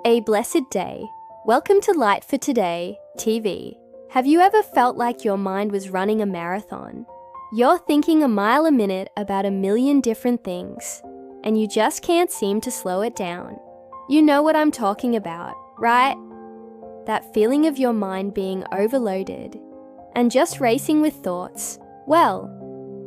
A blessed day. Welcome to Light for Today, TV. Have you ever felt like your mind was running a marathon? You're thinking a mile a minute about a million different things, and you just can't seem to slow it down. You know what I'm talking about, right? That feeling of your mind being overloaded and just racing with thoughts. Well,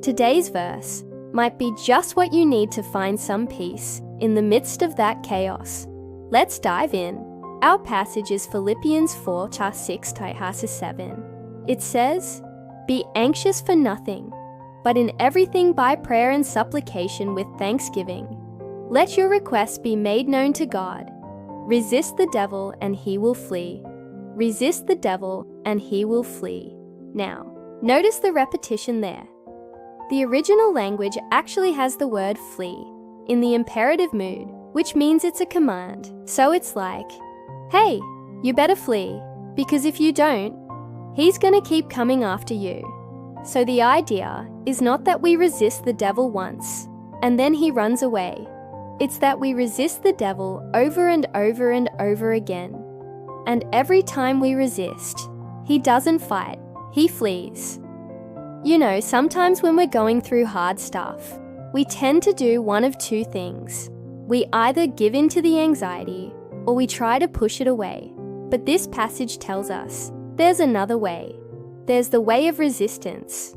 today's verse might be just what you need to find some peace in the midst of that chaos. Let's dive in. Our passage is Philippians 4:6-7. It says, "Be anxious for nothing, but in everything by prayer and supplication with thanksgiving. Let your requests be made known to God. Resist the devil and he will flee. Resist the devil and he will flee." Now, notice the repetition there. The original language actually has the word flee in the imperative mood, which means it's a command. So it's like, hey, you better flee, because if you don't, he's gonna keep coming after you. So the idea is not that we resist the devil once, and then he runs away. It's that we resist the devil over and over and over again. And every time we resist, he doesn't fight, he flees. You know, sometimes when we're going through hard stuff, we tend to do one of two things. We either give in to the anxiety, or we try to push it away. But this passage tells us there's another way. There's the way of resistance.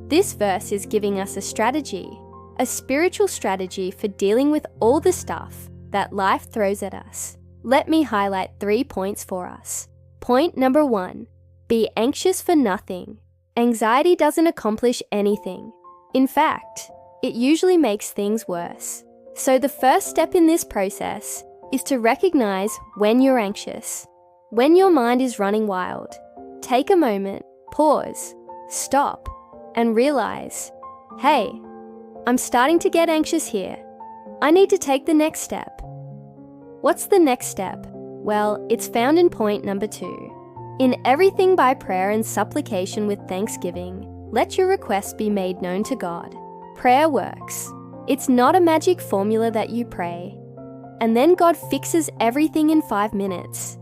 This verse is giving us a strategy, a spiritual strategy for dealing with all the stuff that life throws at us. Let me highlight 3 points for us. Point number 1, be anxious for nothing. Anxiety doesn't accomplish anything. In fact, it usually makes things worse. So the first step in this process is to recognize when you're anxious. When your mind is running wild, take a moment, pause, stop, and realize, hey, I'm starting to get anxious here. I need to take the next step. What's the next step? Well, it's found in point number 2. In everything by prayer and supplication with thanksgiving, let your requests be made known to God. Prayer works. It's not a magic formula that you pray, and then God fixes everything in 5 minutes.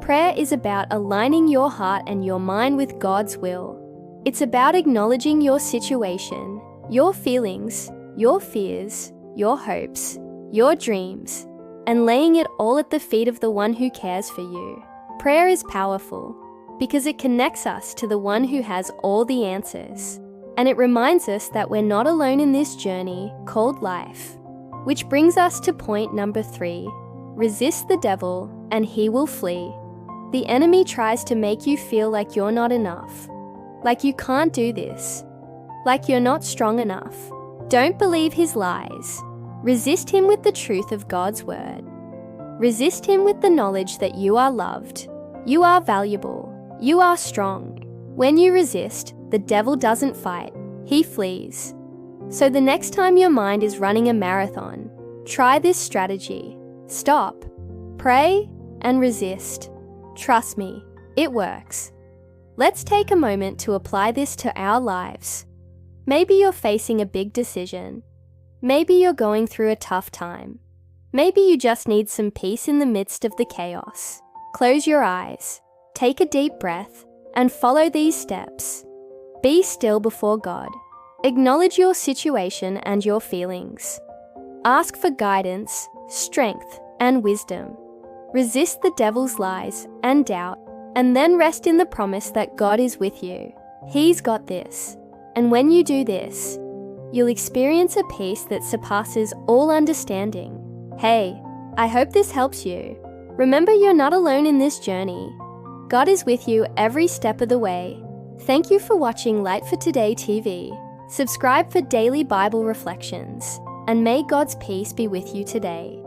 Prayer is about aligning your heart and your mind with God's will. It's about acknowledging your situation, your feelings, your fears, your hopes, your dreams, and laying it all at the feet of the one who cares for you. Prayer is powerful because it connects us to the one who has all the answers. And it reminds us that we're not alone in this journey called life. Which brings us to point number 3. Resist the devil and he will flee. The enemy tries to make you feel like you're not enough, like you can't do this, like you're not strong enough. Don't believe his lies. Resist him with the truth of God's word. Resist him with the knowledge that you are loved, you are valuable, you are strong. When you resist, the devil doesn't fight, he flees. So the next time your mind is running a marathon, try this strategy. Stop, pray, and resist. Trust me, it works. Let's take a moment to apply this to our lives. Maybe you're facing a big decision. Maybe you're going through a tough time. Maybe you just need some peace in the midst of the chaos. Close your eyes, take a deep breath, and follow these steps. Be still before God. Acknowledge your situation and your feelings. Ask for guidance, strength, and wisdom. Resist the devil's lies and doubt, and then rest in the promise that God is with you. He's got this. And when you do this, you'll experience a peace that surpasses all understanding. Hey, I hope this helps you. Remember, you're not alone in this journey. God is with you every step of the way. Thank you for watching Light for Today TV. Subscribe for daily Bible reflections, and may God's peace be with you today.